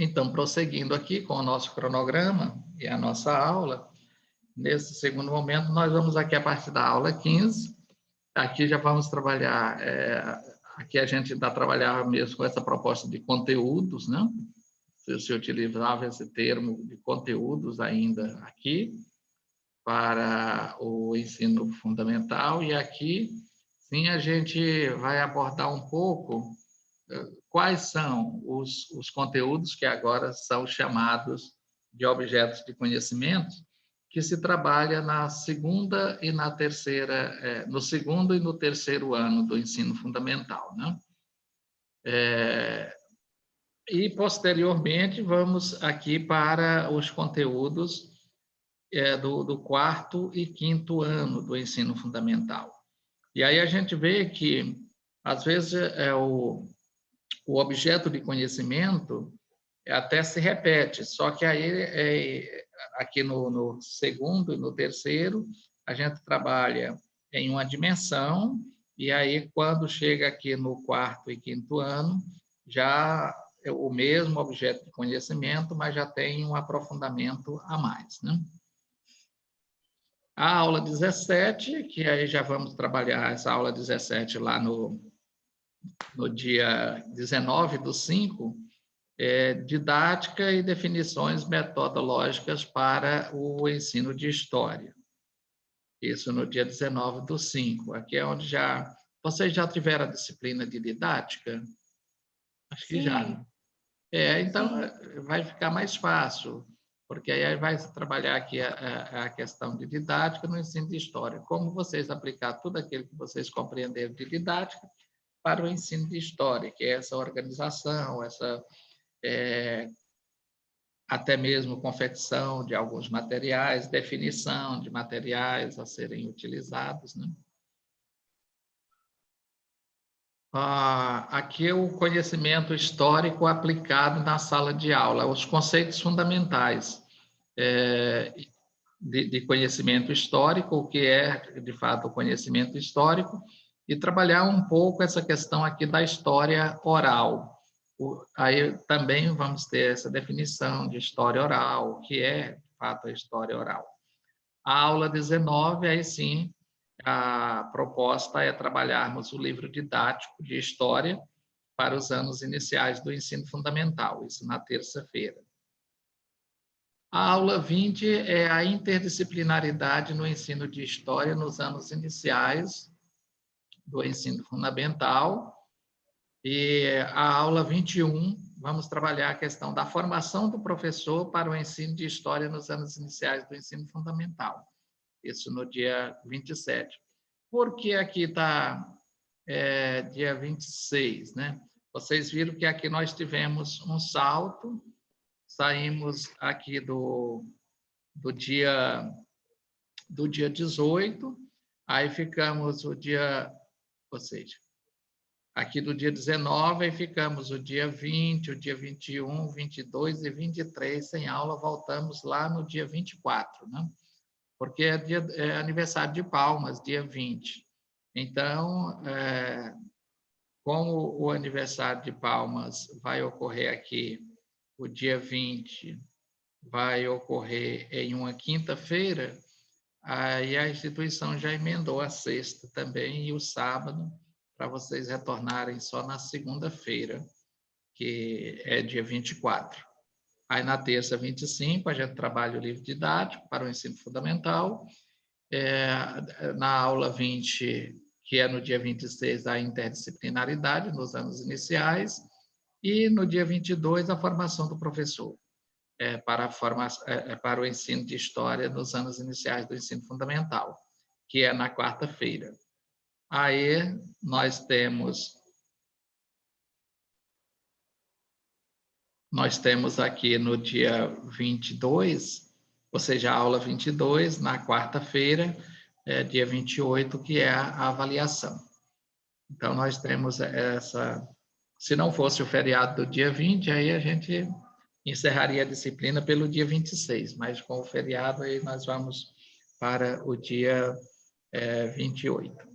Então, prosseguindo aqui com o nosso cronograma e a nossa aula, nesse segundo momento, nós vamos aqui a partir da aula 15. Aqui já vamos trabalhar, aqui a gente ainda trabalhava mesmo com essa proposta de conteúdos, né? Se utilizava esse termo de conteúdos ainda aqui, para o ensino fundamental, e aqui, sim, a gente vai abordar um pouco quais são os conteúdos que agora são chamados de objetos de conhecimento, que se trabalha na segunda e na terceira, no segundo e no terceiro ano do ensino fundamental, né? E, posteriormente, vamos aqui para os conteúdos do quarto e quinto ano do ensino fundamental. E aí a gente vê que, às vezes, o objeto de conhecimento até se repete, só que aí, aqui no segundo e no terceiro, a gente trabalha em uma dimensão, e aí, quando chega aqui no quarto e quinto ano, já é o mesmo objeto de conhecimento, mas já tem um aprofundamento a mais, né? A aula 17, que aí já vamos trabalhar essa aula 17 lá no dia 19/5, didática e definições metodológicas para o ensino de história. Isso no dia 19/5. Aqui é onde vocês já tiveram a disciplina de didática? Acho que já, né? Então, vai ficar mais fácil, porque aí vai trabalhar aqui a questão de didática no ensino de história. Como vocês aplicar tudo aquilo que vocês compreenderam de didática para o ensino de história, que é essa organização, até mesmo confecção de alguns materiais, definição de materiais a serem utilizados, né? Aqui é o conhecimento histórico aplicado na sala de aula, os conceitos fundamentais de conhecimento histórico, o que é, de fato, o conhecimento histórico, e trabalhar um pouco essa questão aqui da história oral. Aí também vamos ter essa definição de história oral, o que é, de fato, a história oral. A aula 19, aí sim, a proposta é trabalharmos o livro didático de história para os anos iniciais do ensino fundamental, isso na terça-feira. A aula 20 é a interdisciplinaridade no ensino de história nos anos iniciais do ensino fundamental. E a aula 21, vamos trabalhar a questão da formação do professor para o ensino de história nos anos iniciais do ensino fundamental. Isso no dia 27. Por que aqui está dia 26, né? Vocês viram que aqui nós tivemos um salto, saímos aqui do dia 18, aí ficamos o dia, ou seja, aqui do dia 19, aí ficamos o dia 20, o dia 21, 22 e 23 sem aula, voltamos lá no dia 24, né? Porque é aniversário de Palmas, dia 20. Então, como o aniversário de Palmas vai ocorrer aqui, o dia 20 vai ocorrer em uma quinta-feira, aí a instituição já emendou a sexta também e o sábado, para vocês retornarem só na segunda-feira, que é dia 24. Aí, na terça, 25, a gente trabalha o livro didático para o ensino fundamental. Na aula 20, que é no dia 26, a interdisciplinaridade nos anos iniciais. E no dia 22, a formação do professor para o ensino de história nos anos iniciais do ensino fundamental, que é na quarta-feira. Aí nós temos aqui no dia 22, ou seja, a aula 22, na quarta-feira, dia 28, que é a avaliação. Então, nós temos essa... Se não fosse o feriado do dia 20, aí a gente encerraria a disciplina pelo dia 26, mas com o feriado aí nós vamos para o dia 28.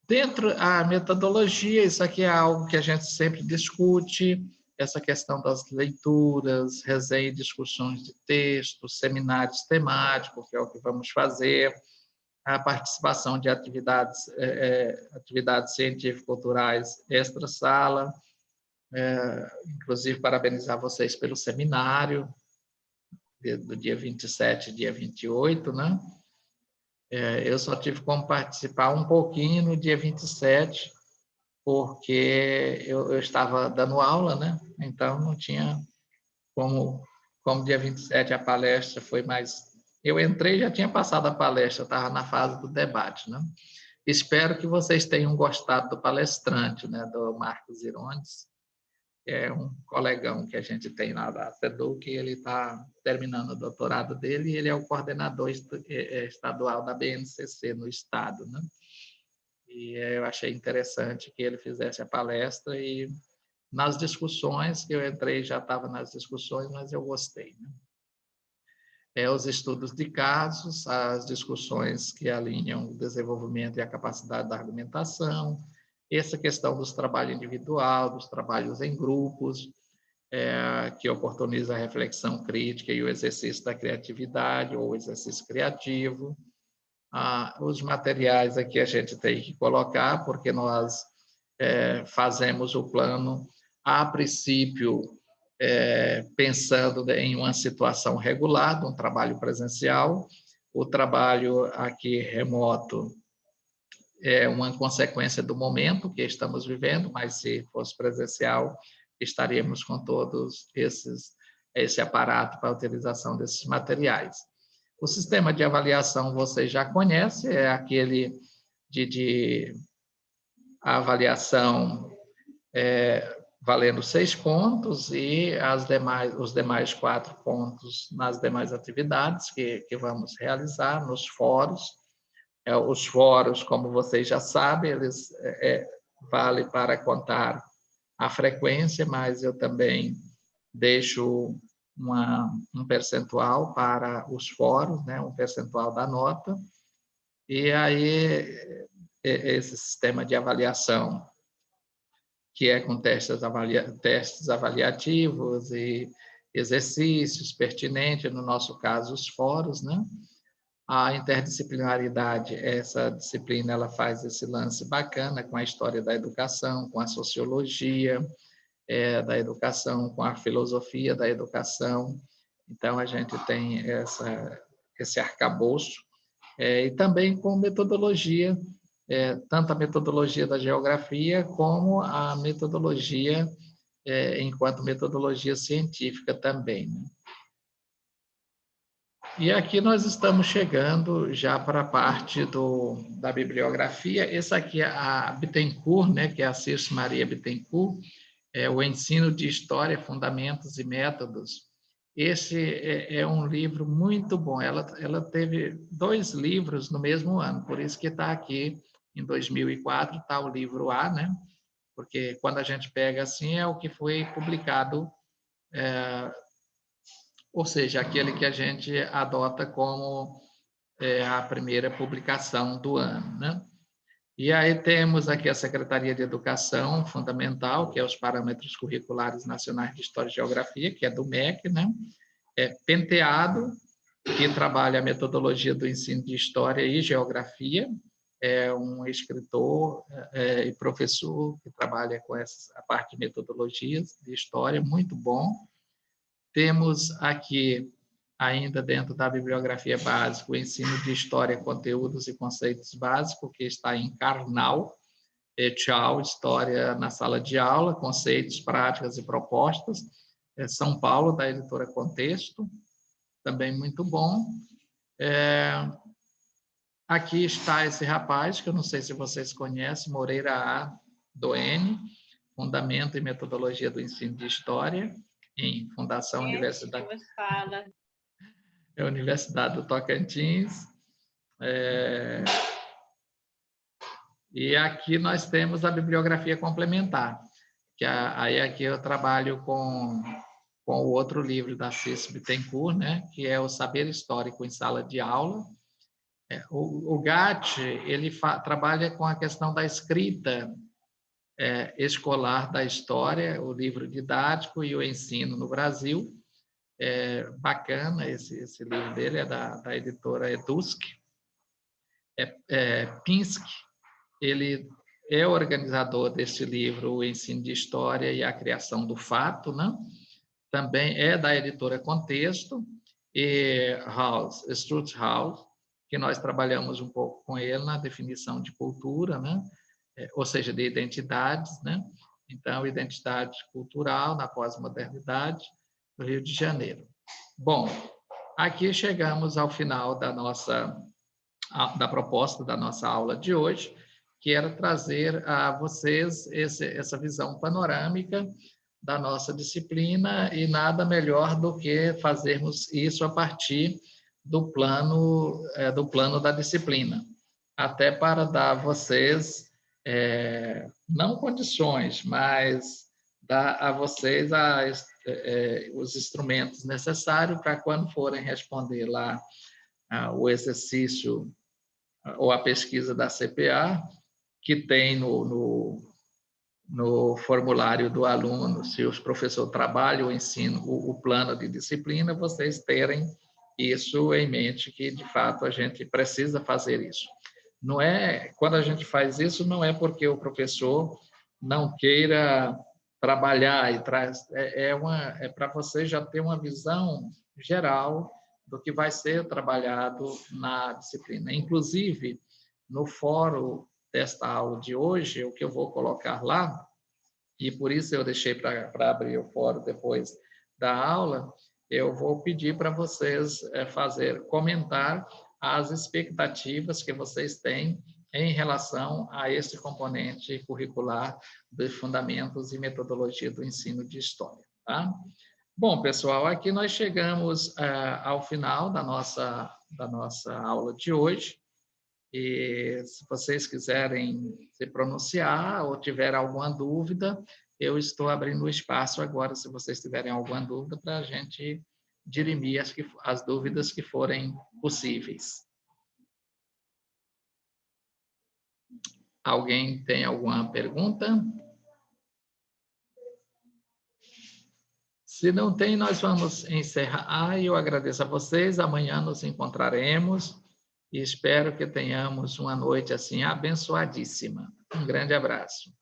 Dentro da metodologia, isso aqui é algo que a gente sempre discute, essa questão das leituras, resenha e discussões de textos, seminários temáticos, que é o que vamos fazer, a participação de atividades científico-culturais extra-sala, inclusive parabenizar vocês pelo seminário do dia 27 e dia 28, né? Eu só tive como participar um pouquinho no dia 27, porque eu estava dando aula, né? Então não tinha como dia 27 a palestra foi mais... Eu entrei e já tinha passado a palestra, estava na fase do debate, né? Espero que vocês tenham gostado do palestrante, né? Do Marcos Irones, que é um colegão que a gente tem lá da FEDUC, ele está terminando o doutorado dele e ele é o coordenador estadual da BNCC no estado, né? E eu achei interessante que ele fizesse a palestra e nas discussões que eu entrei, já estava nas discussões, mas eu gostei, né? Os estudos de casos, as discussões que alinham o desenvolvimento e a capacidade da argumentação, essa questão dos trabalhos individual, dos trabalhos em grupos, que oportuniza a reflexão crítica e o exercício da criatividade ou o exercício criativo. Os materiais aqui a gente tem que colocar, porque nós fazemos o plano, a princípio, pensando em uma situação regular, de um trabalho presencial. O trabalho aqui remoto é uma consequência do momento que estamos vivendo, mas se fosse presencial, estaríamos com todos esse aparato para a utilização desses materiais. O sistema de avaliação vocês já conhecem, é aquele de avaliação valendo 6 pontos e os demais 4 pontos nas demais atividades que vamos realizar nos fóruns. Os fóruns, como vocês já sabem, eles valem para contar a frequência, mas eu também deixo um percentual para os fóruns, né, um percentual da nota, e aí esse sistema de avaliação, que é com testes avaliativos e exercícios pertinentes, no nosso caso, os fóruns, né? A interdisciplinaridade, essa disciplina, ela faz esse lance bacana com a história da educação, com a sociologia da educação, com a filosofia da educação. Então, a gente tem esse arcabouço, e também com metodologia, tanto a metodologia da geografia como a metodologia, enquanto metodologia científica também, né? E aqui nós estamos chegando já para a parte da bibliografia. Essa aqui é a Bittencourt, né, que é a Circe Maria Bittencourt, o Ensino de História, Fundamentos e Métodos. Esse é um livro muito bom. Ela teve 2 livros no mesmo ano, por isso que está aqui, em 2004, está o livro A, né? Porque quando a gente pega assim, é o que foi publicado, ou seja, aquele que a gente adota como a primeira publicação do ano, né? E aí temos aqui a Secretaria de Educação Fundamental, que é os Parâmetros Curriculares Nacionais de História e Geografia, que é do MEC, né? Penteado, que trabalha a metodologia do ensino de História e Geografia, é um escritor e professor que trabalha com a parte de metodologias de História, muito bom. Temos aqui, ainda dentro da bibliografia básica, o ensino de História, Conteúdos e Conceitos Básicos, que está em Karnal, et al., História na Sala de Aula, Conceitos, Práticas e Propostas, São Paulo, da editora Contexto, também muito bom. Aqui está esse rapaz, que eu não sei se vocês conhecem, Moreira A. Doene, Fundamento e Metodologia do Ensino de História, em Fundação Universidade... Universidade do Tocantins. E aqui nós temos a bibliografia complementar, que aí aqui eu trabalho com o outro livro da Circe Bittencourt, né, que é o Saber Histórico em Sala de Aula. O Gatti, ele trabalha com a questão da escrita escolar da história, o livro didático e o ensino no Brasil. Bacana esse livro dele, é da editora Edusk. Pinsky, ele é organizador desse livro, O Ensino de História e a Criação do Fato, né? Também é da editora Contexto, e Struthaus, que nós trabalhamos um pouco com ele na definição de cultura, né? Ou seja, de identidades, né? Então, identidade cultural na pós-modernidade do Rio de Janeiro. Bom, aqui chegamos ao final da proposta da nossa aula de hoje, que era trazer a vocês essa visão panorâmica da nossa disciplina, e nada melhor do que fazermos isso a partir do plano da disciplina, até para dar a vocês, não condições, mas dar a vocês os instrumentos necessários para quando forem responder lá o exercício ou a pesquisa da CPA, que tem no formulário do aluno, se os professores trabalham o ensino, o plano de disciplina, vocês terem isso em mente, que de fato a gente precisa fazer isso. Não é, quando a gente faz isso, não é porque o professor não queira trabalhar e traz, para você já ter uma visão geral do que vai ser trabalhado na disciplina. Inclusive, no fórum desta aula de hoje, o que eu vou colocar lá, e por isso eu deixei para abrir o fórum depois da aula, eu vou pedir para vocês comentar as expectativas que vocês têm em relação a esse componente curricular de fundamentos e metodologia do ensino de história, tá? Bom, pessoal, aqui nós chegamos ao final da nossa aula de hoje. E se vocês quiserem se pronunciar ou tiver alguma dúvida, eu estou abrindo o espaço agora, se vocês tiverem alguma dúvida, para a gente dirimir as dúvidas que forem possíveis. Alguém tem alguma pergunta? Se não tem, nós vamos encerrar. Eu agradeço a vocês. Amanhã nos encontraremos. E espero que tenhamos uma noite assim abençoadíssima. Um grande abraço.